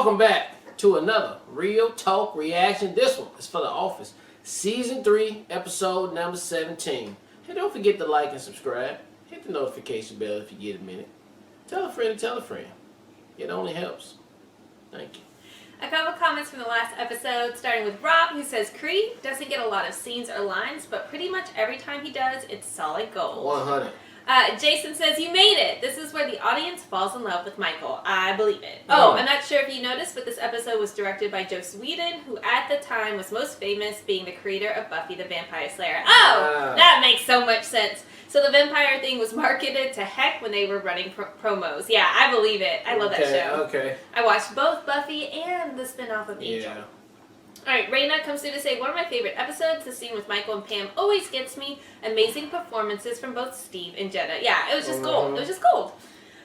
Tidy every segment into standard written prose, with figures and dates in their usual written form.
Welcome back to another Real Talk Reaction. This one is for The Office, Season 3, Episode number 17. Hey, don't forget to like and subscribe. Hit the notification bell if you get a minute. Tell a friend to tell a friend. It only helps. Thank you. A couple comments from the last episode, starting with Rob, who says, Creed doesn't get a lot of scenes or lines, but pretty much every time he does, it's solid gold. 100. Jason says, you made it. This is where the audience falls in love with Michael. I believe it. Oh, I'm not sure if you noticed, but this episode was directed by Joss Whedon, who at the time was most famous being the creator of Buffy the Vampire Slayer. Oh, that makes so much sense. So the vampire thing was marketed to heck when they were running promos. Yeah, I believe it. I love that show. Okay. I watched both Buffy and the spinoff of Angel. Yeah. Alright, Raina comes through to say, one of my favorite episodes, the scene with Michael and Pam always gets me. Amazing performances from both Steve and Jenna. Yeah, it was just gold. It was just gold.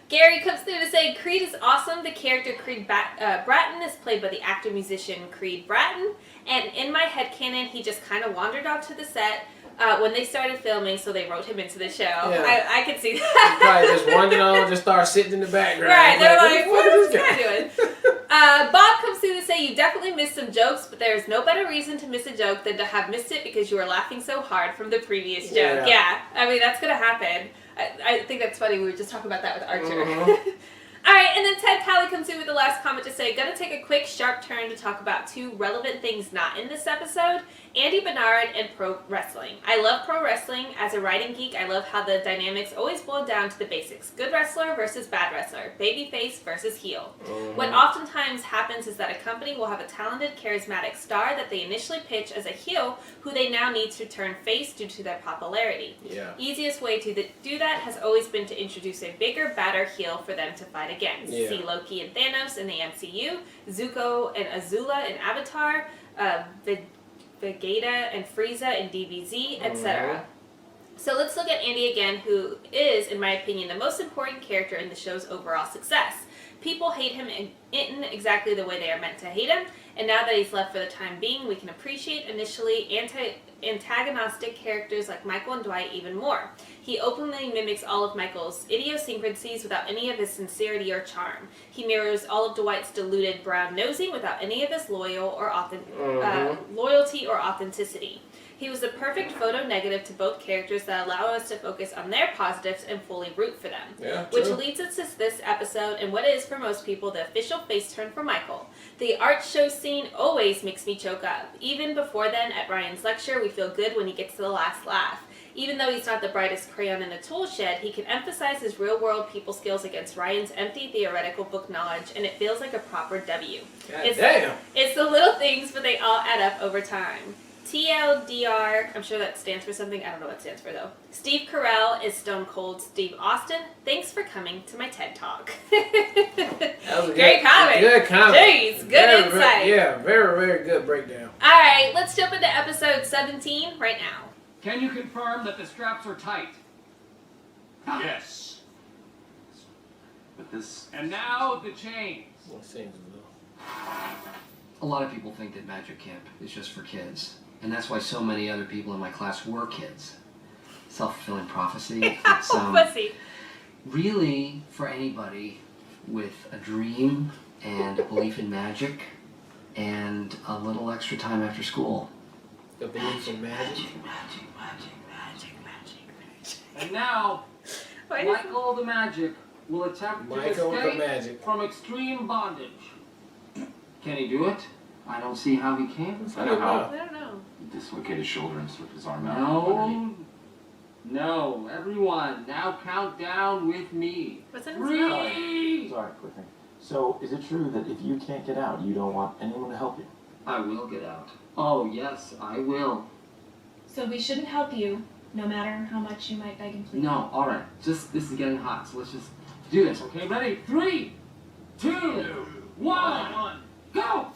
Gary comes through to say, Creed is awesome. The character Creed Bratton is played by the actor-musician Creed Bratton. And in my headcanon, he just kind of wandered off to the set when they started filming, so they wrote him into the show. Yeah. I could see that. Probably just wandered on, just started sitting in the background. Right, they're like, what is this guy doing? Bob comes through to say, you definitely missed some jokes, but there's no better reason to miss a joke than to have missed it because you were laughing so hard from the previous joke. Yeah, I mean, that's going to happen. I think that's funny. We were just talking about that with Archer. All right, and then Ted Talley comes in with the last comment to say, gonna take a quick, sharp turn to talk about two relevant things not in this episode, Andy Bernard and pro wrestling. I love pro wrestling. As a writing geek, I love how the dynamics always boil down to the basics. Good wrestler versus bad wrestler. Babyface versus heel. What oftentimes happens is that a company will have a talented, charismatic star that they initially pitch as a heel who they now need to turn face due to their popularity. Yeah. Easiest way to do that has always been to introduce a bigger, badder heel for them to fight against. Yeah. See Loki and Thanos in the MCU, Zuko and Azula in Avatar, Vegeta and Frieza in DBZ, etc. So let's look at Andy again, who is, in my opinion, the most important character in the show's overall success. People hate him in exactly the way they are meant to hate him, and now that he's left for the time being, we can appreciate initially antagonistic characters like Michael and Dwight even more. He openly mimics all of Michael's idiosyncrasies without any of his sincerity or charm. He mirrors all of Dwight's deluded brown nosing without any of his loyalty or authenticity. He was the perfect photo negative to both characters that allow us to focus on their positives and fully root for them. Yeah, which leads us to this episode and what is, for most people, the official face turn for Michael. The art show scene always makes me choke up. Even before then, at Ryan's lecture, we feel good when he gets to the last laugh. Even though he's not the brightest crayon in the tool shed, he can emphasize his real-world people skills against Ryan's empty theoretical book knowledge, and it feels like a proper W. It's the little things, but they all add up over time. TLDR, I'm sure that stands for something. I don't know what it stands for, though. Steve Carell is Stone Cold Steve Austin. Thanks for coming to my TED Talk. That was a great comment. Good comment. Jeez, good insight. Very, very good breakdown. All right, let's jump into episode 17 right now. Can you confirm that the straps are tight? Yes. But this... And now the chains. What seems a lot of people think that Magic Camp is just for kids. And that's why so many other people in my class were kids. Self-fulfilling prophecy. It's really for anybody with a dream and a belief in magic and a little extra time after school. The belief in magic. And now, Michael the Magic will attempt to escape from extreme bondage. Can he do it? I don't see how he can. I don't know. He dislocated his shoulder and slipped his arm out. No, everyone, now count down with me. What's in his mouth? Sorry, quick thing. So, is it true that if you can't get out, you don't want anyone to help you? I will get out. Oh, yes, I will. So we shouldn't help you, no matter how much you might beg and plead. No, alright. This is getting hot, so let's just do this, okay? Ready? 3, 2, 1, go!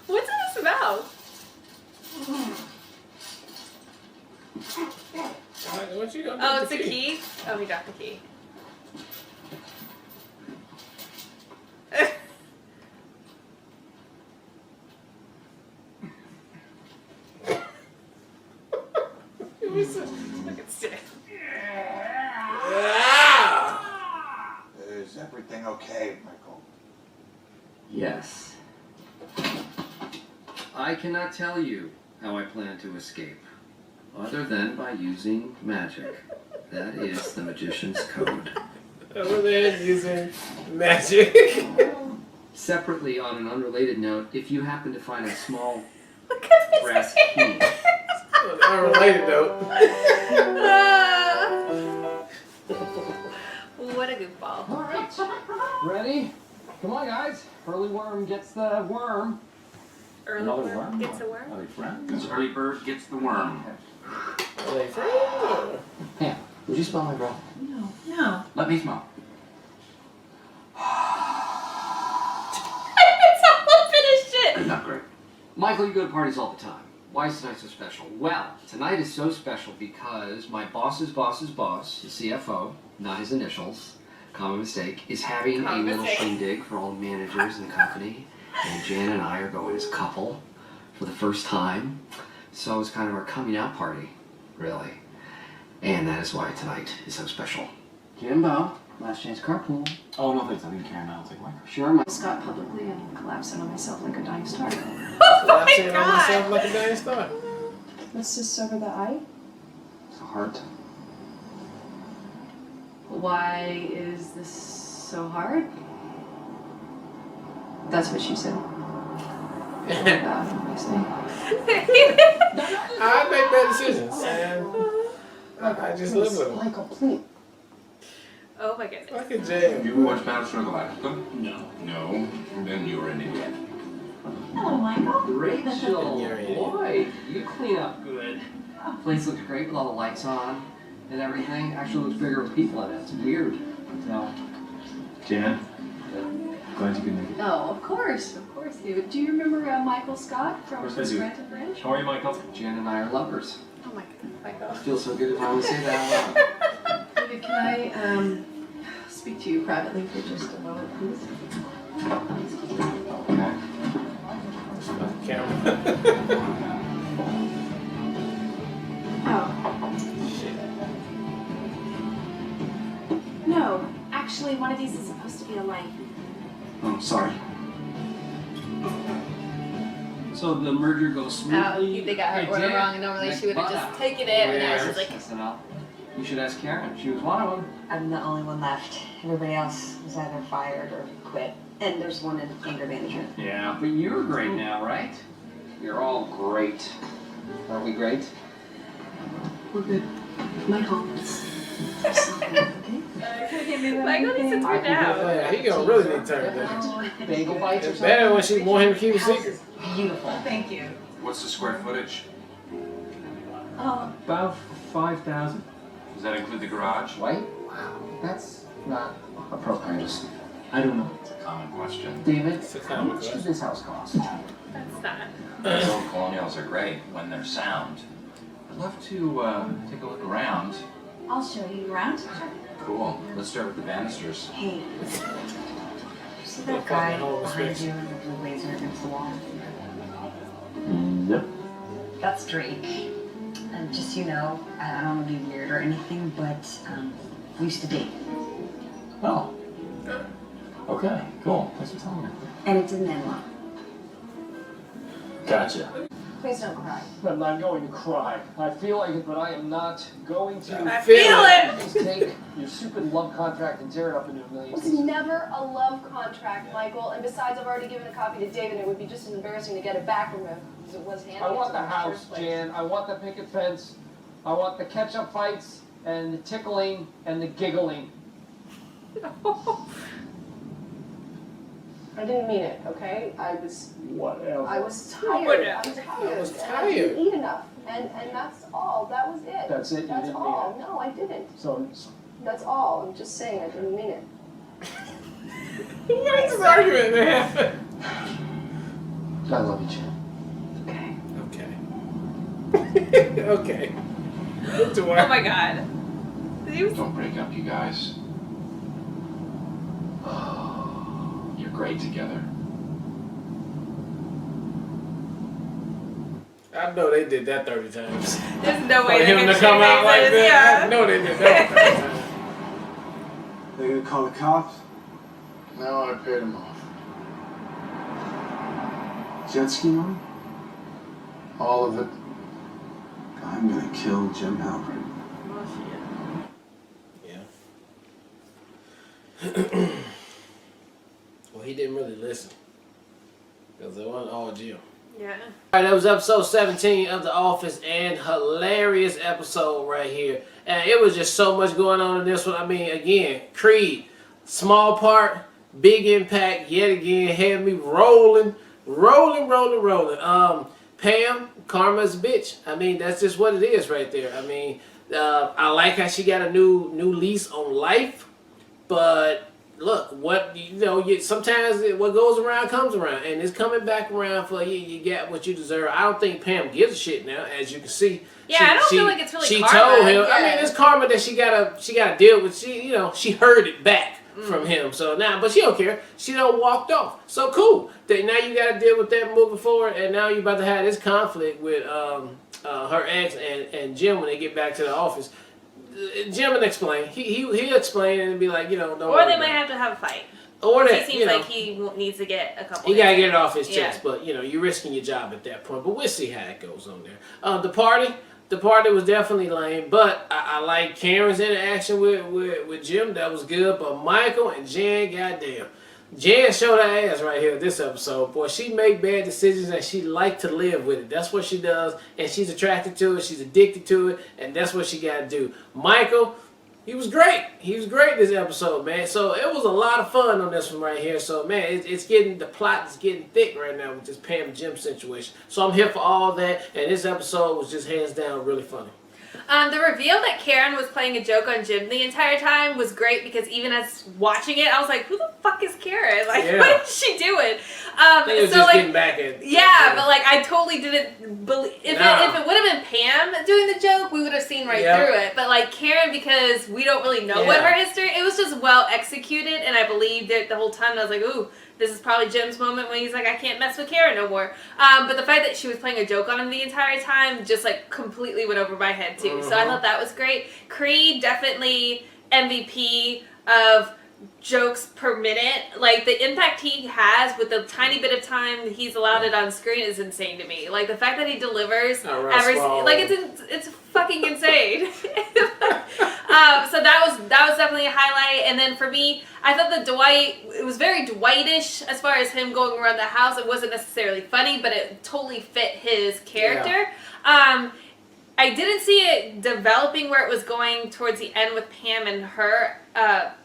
What's in his mouth? What you gonna do? Oh, it's a key? Oh, he got the key. Look at Steve. everything okay, Michael? Yes. I cannot tell you how I plan to escape, other than by using magic. That is the magician's code. Other than using magic. Separately, on an unrelated note, if you happen to find a small brass key. On an unrelated note. What a goofball. All right, ready? Come on, guys. Early worm gets the worm. Early Another worm worm? gets a worm. Are they friends? Because early bird gets the worm. Like, oh. Pam, would you smell my breath? No. Let me smell. Someone finished it. Not great. Michael, you go to parties all the time. Why is tonight so special? Well, tonight is so special because my boss's boss's boss, the CFO, not his initials, common mistake, is having a little shindig for all the managers in the company. And Jan and I are going as a couple for the first time. So it's kind of our coming out party, really. And that is why tonight is so special. Jimbo, last chance carpool. Oh, no thanks. I didn't care now. It's like, Michael. Sure, Mike. Scott publicly and collapsing on myself like a dying star. I've seen it on myself like a dying star. Let's just sever the eye. It's a heart. Why is this so hard? That's what she said. I make bad decisions, and I just live with them. Michael, please. Oh my goodness. Like a jam. You watch Battlestar Galactica? No. No? Then you're an idiot. Hello, Michael. Rachel, You're an idiot. boy, you clean up good. Place looks great with all the lights on and everything. Actually looks bigger with people in it. It's weird. No. Jan, glad you could make it. Oh, of course, David. Do you remember Michael Scott from Of course I do. Scranton Branch? How are you, Michael? Jan and I are lovers. Oh my god. It feels so good to finally say that out loud. David, can I speak to you privately for just a moment, please? Okay. Camera. Oh. No, actually, one of these is supposed to be a light. Oh, sorry. So the merger goes smoothly. They got her Hey, order Jan, wrong, and normally next she would have butt just out. taken it, and now Yeah. she's like, Listen up. You should ask Karen. She was one of them. I'm the only one left. Everybody else was either fired or quit. And there's one in anger management. Yeah, but you're great now, right? You're all great. Aren't we great? We're good. Michael. Michael needs to turn down. Yeah, he gonna really need to turn down. Bagel bites or It's something? better when she want him to keep a secret. Beautiful. Thank you. What's the square footage? About 5,000. Does that include the garage? White? Wow. That's not appropriate. I don't know. It's a common question. David, It's a how common much question. does this house cost? That's not. Those old colonials are great when they're sound. I'd love to take a look around. I'll show you around. Cool. Let's start with the banisters. Hey. See that They're guy fucking whole behind space. you in the blue blazer against the wall? Yep. That's Drake. And just so you know, I don't want to be weird or anything, but we used to date. Oh. Okay, cool. Thanks for telling me. And it didn't end well. Gotcha. Please don't cry. I'm not going to cry. I feel like it, but I am not going to. I feel it. Just take your stupid love contract and tear it up into a million It was pieces. never a love contract, Michael. And besides, I've already given a copy to David. It would be just as embarrassing to get it back from him as it was handing I it want to the him in house, first place. Jan. I want the picket fence. I want the catch-up fights and the tickling and the giggling. I didn't mean it, okay? Whatever. I was tired. Whatever. I'm tired. I was And I tired. didn't eat enough. And that's all. That was it. That's it? You That's didn't all. mean No, I didn't. So, That's all. I'm just saying I didn't mean it. What is this argument, man? I love you, Jan. Okay. Okay. Okay. Do Oh I? my god. Don't break up, you guys. You're great together. I know they did that 30 times. There's no For way they're him gonna to come out like that, I Yeah. know they did that 30 times. They gonna call the cops? No, I paid him off. Jet ski money? All of it. I'm gonna kill Jim Halpern. Yeah. Well, he didn't really listen. Because it wasn't all Jim. Yeah. Alright, that was episode 17 of The Office, and hilarious episode right here. And it was just so much going on in this one. I mean, again, Creed, small part, big impact, yet again, had me rolling. Pam, karma's a bitch. I mean, that's just what it is right there. I mean, I like how she got a new lease on life, but look, sometimes what goes around comes around, and it's coming back around for you. You get what you deserve. I don't think Pam gives a shit now, as you can see. Yeah, I don't feel like it's really she karma. told him. Yeah. I mean, it's karma that she gotta deal with. She heard it back from him. So now, but she don't care. She done walked off. So cool. Now you gotta deal with that moving forward, and now you about to have this conflict with her ex and Jim when they get back to the office. Jim will explain. He'll explain and be like, don't. Or they might have to have a fight. Or that He seems like he needs to get a couple. He gotta get it off his chest, but you're risking your job at that point. But we'll see how it goes on there. The party was definitely lame, but I like Karen's interaction with Jim. That was good. But Michael and Jan, goddamn. Jan showed her ass right here this episode. Boy, she make bad decisions and she like to live with it. That's what she does, and she's attracted to it. She's addicted to it, and that's what she got to do. Michael, he was great. He was great this episode, man. So it was a lot of fun on this one right here. So, man, the plot is getting thick right now with this Pam and Jim situation. So I'm here for all that, and this episode was just hands down really funny. The reveal that Karen was playing a joke on Jim the entire time was great because even as watching it, I was like, "Who the fuck is Karen? Like, what is she doing?" They was just getting back at but like I totally didn't believe if it would have been Pam doing the joke, we would have seen right through it. But like Karen, because we don't really know what her history, it was just well executed, and I believed it the whole time. And I was like, "Ooh, this is probably Jim's moment when he's like, I can't mess with Karen no more." But the fact that she was playing a joke on him the entire time just like completely went over my head too. So I thought that was great. Creed, definitely MVP of jokes per minute. Like the impact he has with the tiny bit of time he's allowed it on screen is insane to me. Like the fact that he delivers it's fucking insane. So that was definitely a highlight. And then for me, I thought it was very Dwightish as far as him going around the house. It wasn't necessarily funny, but it totally fit his character. Yeah. I didn't see it developing where it was going towards the end with Pam and her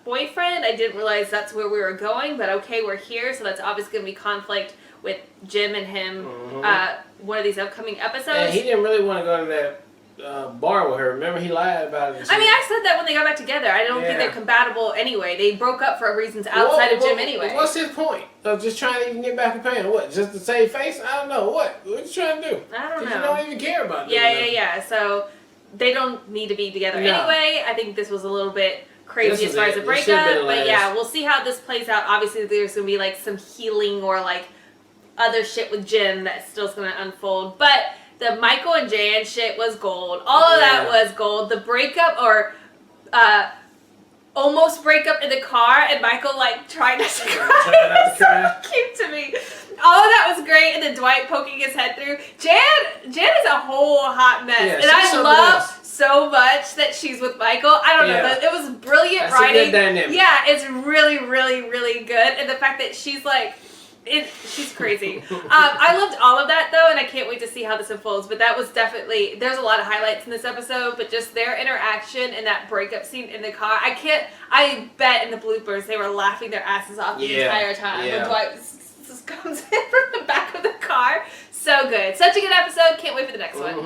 boyfriend. I didn't realize that's where we were going, but okay, we're here, so that's obviously going to be conflict with Jim and him one of these upcoming episodes. And he didn't really want to go to that bar with her. Remember, he lied about it. I mean, I said that when they got back together. I don't think they're compatible anyway. They broke up for reasons outside of Jim anyway. What's his point of just trying to even get back in Pam? What, just to save face? I don't know. What you trying to do? I don't know. You don't even care about them. Yeah. So they don't need to be together anyway. I think this was a little bit crazy as far as a breakup. But yeah, we'll see how this plays out. Obviously, there's going to be like some healing or like other shit with Jim that still's going to unfold. But the Michael and Jan shit was gold. All of that was gold. The breakup or almost breakup in the car and Michael like trying not to cry. So cute to me. All of that was great, and then Dwight poking his head through. Jan is a whole hot mess, and I love so much that she's with Michael. I don't know, it was brilliant writing. A good dynamic. Yeah, it's really, really, really good, and the fact that she's like. She's crazy. I loved all of that though, and I can't wait to see how this unfolds. But that was definitely, there's a lot of highlights in this episode, but just their interaction and that breakup scene in the car. I bet in the bloopers they were laughing their asses off the entire time when Dwight just comes in from the back of the car. So good. Such a good episode. Can't wait for the next one.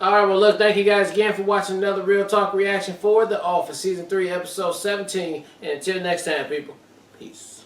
All right, well, look, thank you guys again for watching another Real Talk reaction for The Office Season 3, Episode 17. And until next time, people, peace.